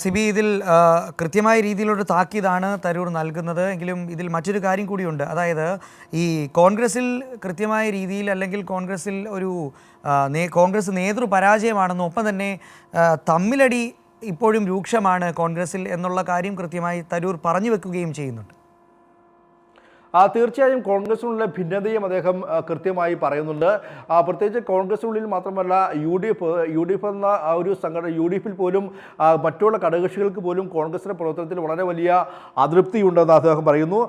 സിബി ഇതിൽ കൃത്യമായ രീതിയിലൊരു താക്കീതാണ് തരൂർ നൽകുന്നത്. എങ്കിലും ഇതിൽ മറ്റൊരു കാര്യം കൂടിയുണ്ട്. അതായത് ഈ കോൺഗ്രസിൽ കൃത്യമായ രീതിയിൽ അല്ലെങ്കിൽ കോൺഗ്രസിൽ ഒരു കോൺഗ്രസ് നേതൃപരാജയമാണെന്നും ഒപ്പം തന്നെ തമ്മിലടി ഇപ്പോഴും രൂക്ഷമാണ് കോൺഗ്രസിൽ എന്നുള്ള കാര്യം കൃത്യമായി തരൂർ പറഞ്ഞു വെക്കുകയും ചെയ്യുന്നുണ്ട്. തീർച്ചയായും കോൺഗ്രസിനുള്ള ഭിന്നതയും അദ്ദേഹം കൃത്യമായി പറയുന്നുണ്ട്. പ്രത്യേകിച്ച് കോൺഗ്രസിനുള്ളിൽ മാത്രമല്ല യു ഡി എഫ് എന്ന ഒരു സംഘടന UDF-ൽ പോലും മറ്റുള്ള ഘടകകക്ഷികൾക്ക് പോലും കോൺഗ്രസിൻ്റെ പ്രവർത്തനത്തിൽ വളരെ വലിയ അതൃപ്തിയുണ്ടെന്ന് അദ്ദേഹം പറയുന്നു.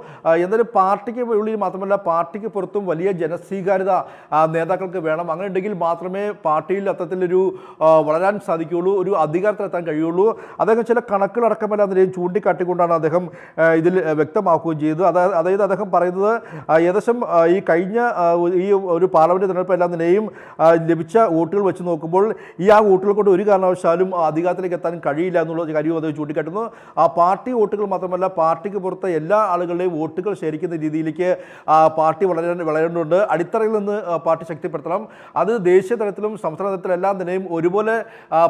എന്നാലും പാർട്ടിക്ക് ഉള്ളിൽ മാത്രമല്ല പാർട്ടിക്ക് പുറത്തും വലിയ ജനസ്വീകാര്യത നേതാക്കൾക്ക് വേണം. അങ്ങനെ ഉണ്ടെങ്കിൽ മാത്രമേ പാർട്ടിയിൽ അത്തരത്തിലൊരു വളരാൻ സാധിക്കുകയുള്ളൂ, ഒരു അധികാരത്തിലെത്താൻ കഴിയുള്ളൂ. അദ്ദേഹം ചില കണക്കുകളടക്കമല്ല അതിനെയും ചൂണ്ടിക്കാട്ടിക്കൊണ്ടാണ് അദ്ദേഹം ഇതിൽ വ്യക്തമാക്കുകയും ചെയ്തത്. അതായത് അദ്ദേഹം പറയുന്നത് ഏകദേശം ഈ കഴിഞ്ഞ ഈ ഒരു പാർലമെന്റ് തെരഞ്ഞെടുപ്പ് തന്നെയും ലഭിച്ച വോട്ടുകൾ വെച്ച് നോക്കുമ്പോൾ ആ വോട്ടുകൾ കൊണ്ട് ഒരു കാരണവശാലും അധികാരത്തിലേക്ക് എത്താൻ കഴിയില്ല എന്നുള്ള കാര്യവും അദ്ദേഹം ചൂണ്ടിക്കാട്ടുന്നു. പാർട്ടി വോട്ടുകൾ മാത്രമല്ല പാർട്ടിക്ക് പുറത്തെ എല്ലാ ആളുകളുടെയും വോട്ടുകൾ ശേഖരിക്കുന്ന രീതിയിലേക്ക് പാർട്ടി വളരേണ്ടതുണ്ട്. അടിത്തറയിൽ നിന്ന് പാർട്ടി ശക്തിപ്പെടുത്തണം. അത് ദേശീയ തലത്തിലും സംസ്ഥാന തലത്തിലും എല്ലാം തന്നെയും ഒരുപോലെ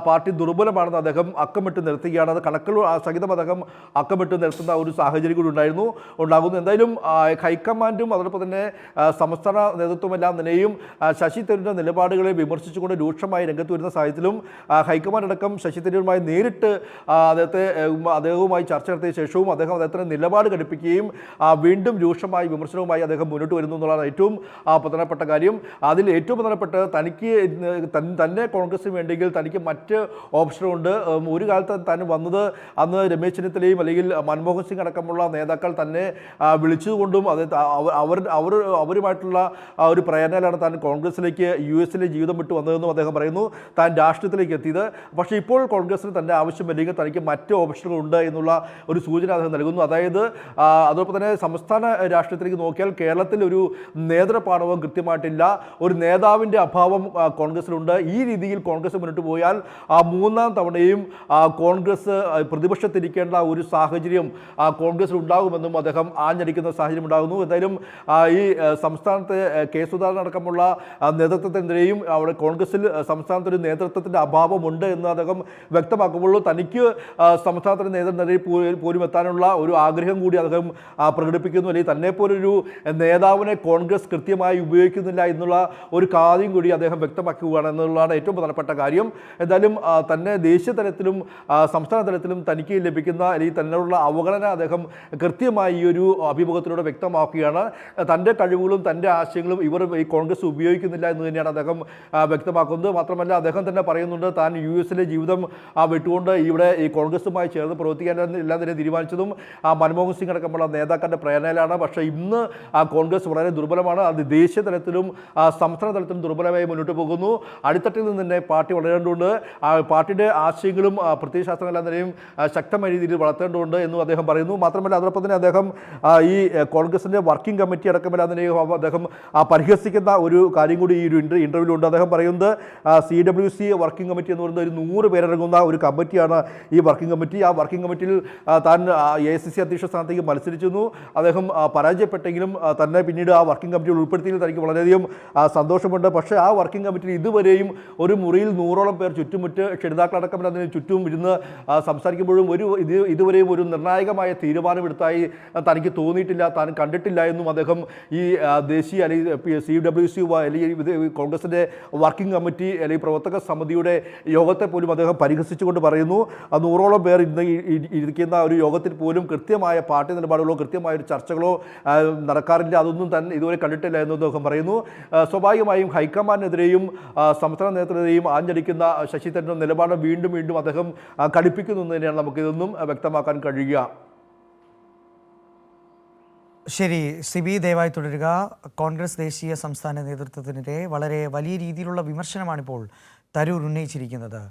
പാർട്ടി ദുർബലമാണെന്ന് അദ്ദേഹം അക്കമിട്ട് നിർത്തുകയാണ്. അത് കണക്കുകൾ സഹിതം അദ്ദേഹം അക്കമിട്ട് നിർത്തുന്ന ഒരു സാഹചര്യം കൂടി ഉണ്ടാകുന്നു. എന്തായാലും ഹൈക്കമാൻഡും അതോടൊപ്പം തന്നെ സംസ്ഥാന നേതൃത്വമെല്ലാം തന്നെയും ശശി തരൂരിൻ്റെ നിലപാടുകളെ വിമർശിച്ചുകൊണ്ട് രൂക്ഷമായി രംഗത്ത് വരുന്ന സാഹചര്യത്തിലും ഹൈക്കമാൻഡ് അടക്കം ശശി തരൂരുമായി നേരിട്ട് അദ്ദേഹവുമായി ചർച്ച നടത്തിയ ശേഷവും അദ്ദേഹത്തിൻ്റെ നിലപാട് ഘടിപ്പിക്കുകയും വീണ്ടും രൂക്ഷമായി വിമർശനവുമായി അദ്ദേഹം മുന്നോട്ട് വരുന്നു എന്നുള്ളതാണ് ഏറ്റവും പ്രധാനപ്പെട്ട കാര്യം. അതിൽ ഏറ്റവും പ്രധാനപ്പെട്ട തനിക്ക് തന്നെ കോൺഗ്രസിന് വേണ്ടെങ്കിൽ തനിക്ക് മറ്റ് ഓപ്ഷനുണ്ട്. ഒരു കാലത്ത് താൻ വന്നത് അന്ന് രമേശ് ചെന്നിത്തലയും അല്ലെങ്കിൽ മൻമോഹൻ സിംഗ് അടക്കമുള്ള നേതാക്കൾ തന്നെ വിളിച്ചതുകൊണ്ടും അവരുമായിട്ടുള്ള ഒരു പ്രേരണയിലാണ് താൻ കോൺഗ്രസിലേക്ക് US-ലെ ജീവിതം വിട്ടു വന്നതെന്നും അദ്ദേഹം പറയുന്നു. താൻ രാഷ്ട്രീയത്തിലേക്ക് എത്തിയത്. പക്ഷേ ഇപ്പോൾ കോൺഗ്രസിന് തൻ്റെ ആവശ്യമില്ലെങ്കിൽ തനിക്ക് മറ്റ് ഓപ്ഷനുകളുണ്ട് എന്നുള്ള ഒരു സൂചന അദ്ദേഹം നൽകുന്നു. അതായത് അതോടൊപ്പം തന്നെ സംസ്ഥാന രാഷ്ട്രീയത്തിലേക്ക് നോക്കിയാൽ കേരളത്തിൽ ഒരു നേതൃപാടവം കൃത്യമായിട്ടില്ല, ഒരു നേതാവിൻ്റെ അഭാവം കോൺഗ്രസിലുണ്ട്. ഈ രീതിയിൽ കോൺഗ്രസ് മുന്നോട്ട് പോയാൽ മൂന്നാം തവണയും കോൺഗ്രസ് പ്രതിപക്ഷത്തിരിക്കേണ്ട ഒരു സാഹചര്യം കോൺഗ്രസിൽ ഉണ്ടാകുമെന്നും അദ്ദേഹം ആഞ്ഞടിക്കുന്ന സാഹചര്യം ഉണ്ടാകുന്നു. എന്തായാലും ഈ സംസ്ഥാനത്തെ കെ സുധാകരൻ അടക്കമുള്ള നേതൃത്വത്തിനെതിരെയും അവിടെ കോൺഗ്രസിൽ സംസ്ഥാനത്തൊരു നേതൃത്വത്തിൻ്റെ അഭാവമുണ്ട് എന്ന് അദ്ദേഹം വ്യക്തമാക്കുമ്പോൾ തനിക്ക് സംസ്ഥാനത്തിൻ്റെ നേതൃത്വത്തിനെതിരെ പോലും എത്താനുള്ള ഒരു ആഗ്രഹം കൂടി അദ്ദേഹം പ്രകടിപ്പിക്കുന്നു. അല്ലെങ്കിൽ തന്നെ പോലൊരു നേതാവിനെ കോൺഗ്രസ് കൃത്യമായി ഉപയോഗിക്കുന്നില്ല എന്നുള്ള ഒരു കാര്യം കൂടി അദ്ദേഹം വ്യക്തമാക്കുകയാണ് എന്നുള്ളതാണ് ഏറ്റവും പ്രധാനപ്പെട്ട കാര്യം. എന്തായാലും തന്നെ ദേശീയ തലത്തിലും സംസ്ഥാന തലത്തിലും തനിക്ക് ലഭിക്കുന്ന അല്ലെങ്കിൽ തന്നോടുള്ള അവഗണന അദ്ദേഹം കൃത്യമായി ഈ ഒരു അഭിമുഖത്തിലൂടെ വ്യക്തമാക്കുകയാണ്. തൻ്റെ കഴിവുകളും തൻ്റെ ആശയങ്ങളും ഈ കോൺഗ്രസ് ഉപയോഗിക്കുന്നില്ല എന്ന് തന്നെയാണ് അദ്ദേഹം വ്യക്തമാക്കുന്നത്. മാത്രമല്ല അദ്ദേഹം തന്നെ പറയുന്നുണ്ട് താൻ US-ലെ ജീവിതം വിട്ടുകൊണ്ട് ഇവിടെ ഈ കോൺഗ്രസുമായി ചേർന്ന് പ്രവർത്തിക്കാൻ എല്ലാം തന്നെ തീരുമാനിച്ചതും മൻമോഹൻ സിംഗ് അടക്കമുള്ള നേതാക്കളുടെ പ്രേരണയിലാണ്. പക്ഷേ ഇന്ന് കോൺഗ്രസ് വളരെ ദുർബലമാണ്. അത് ദേശീയ തലത്തിലും സംസ്ഥാന തലത്തിലും ദുർബലമായി മുന്നോട്ട് പോകുന്നു. അടിത്തട്ടിൽ നിന്ന് തന്നെ പാർട്ടി വളരേണ്ടതുണ്ട്. പാർട്ടിയുടെ ആശയങ്ങളും പ്രത്യയശാസ്ത്രങ്ങളെല്ലാം തന്നെയും ശക്തമായ രീതിയിൽ വളർത്തേണ്ടതുണ്ട് എന്നും അദ്ദേഹം പറയുന്നു. മാത്രമല്ല അതോടൊപ്പം തന്നെ അദ്ദേഹം ഈ കോൺഗ്രസിൻ്റെ വർക്കിംഗ് കമ്മിറ്റി അടക്കമെല്ലാം തന്നെയും അദ്ദേഹം പരിഹസിക്കുന്ന ഒരു കാര്യം കൂടി ഈ ഒരു ഇൻ്റർവ്യൂവിലുണ്ട്. അദ്ദേഹം പറയുന്നത് CWC വർക്കിംഗ് കമ്മിറ്റി എന്ന് പറയുന്നത് ഒരു 100 പേരടങ്ങുന്ന ഒരു കമ്മിറ്റിയാണ് ഈ വർക്കിംഗ് കമ്മിറ്റി. ആ വർക്കിംഗ് കമ്മിറ്റിയിൽ താൻ AICC അധ്യക്ഷ സ്ഥാനത്തേക്ക് മത്സരിച്ചിരുന്നു. അദ്ദേഹം പരാജയപ്പെട്ടെങ്കിലും തന്നെ പിന്നീട് ആ വർക്കിംഗ് കമ്മിറ്റിയിൽ ഉൾപ്പെടുത്തിയതിൽ തനിക്ക് വളരെയധികം സന്തോഷമുണ്ട്. പക്ഷേ ആ വർക്കിംഗ് കമ്മിറ്റിയിൽ ഇതുവരെയും ഒരു മുറിയിൽ 100ഓളം പേർ ചുറ്റുമുറ്റ് ക്ഷണിതാക്കളടക്കം അതിന് ചുറ്റും ഇരുന്ന് സംസാരിക്കുമ്പോഴും ഇതുവരെയും ഒരു നിർണായകമായ തീരുമാനമെടുത്തായി തനിക്ക് തോന്നിയിട്ടില്ല, താൻ കണ്ടിട്ടില്ല എന്നും അദ്ദേഹം ഈ ദേശീയ അല്ലെങ്കിൽ CWC അല്ലെങ്കിൽ കോൺഗ്രസിൻ്റെ വർക്കിംഗ് കമ്മിറ്റി അല്ലെങ്കിൽ പ്രവർത്തക സമിതിയുടെ യോഗത്തെ പോലും അദ്ദേഹം പരിഹസിച്ചുകൊണ്ട് പറയുന്നു. 100ഓളം പേർ ഇരിക്കുന്ന ഒരു യോഗത്തിൽ പോലും കൃത്യമായ പാർട്ടി നിലപാടുകളോ കൃത്യമായ ഒരു ചർച്ചകളോ നടക്കാറില്ല, അതൊന്നും തന്നെ ഇതുവരെ കണ്ടിട്ടില്ല എന്നും അദ്ദേഹം പറയുന്നു. സ്വാഭാവികമായും ഹൈക്കമാൻഡിനെതിരെയും സംസ്ഥാന നേതൃത്വത്തെയും ആഞ്ഞടിക്കുന്ന ശശി തരൂരിൻ്റെ നിലപാട് വീണ്ടും വീണ്ടും അദ്ദേഹം കടുപ്പിക്കുന്നു എന്ന് തന്നെയാണ് നമുക്കിതൊന്നും വ്യക്തമാക്കാൻ കഴിയുക. ശരി സിബി, ദയവായി തുടരുക. കോൺഗ്രസ് ദേശീയ സംസ്ഥാന നേതൃത്വത്തിനെതിരെ വളരെ വലിയ രീതിയിലുള്ള വിമർശനമാണിപ്പോൾ തരൂർ ഉന്നയിച്ചിരിക്കുന്നത്.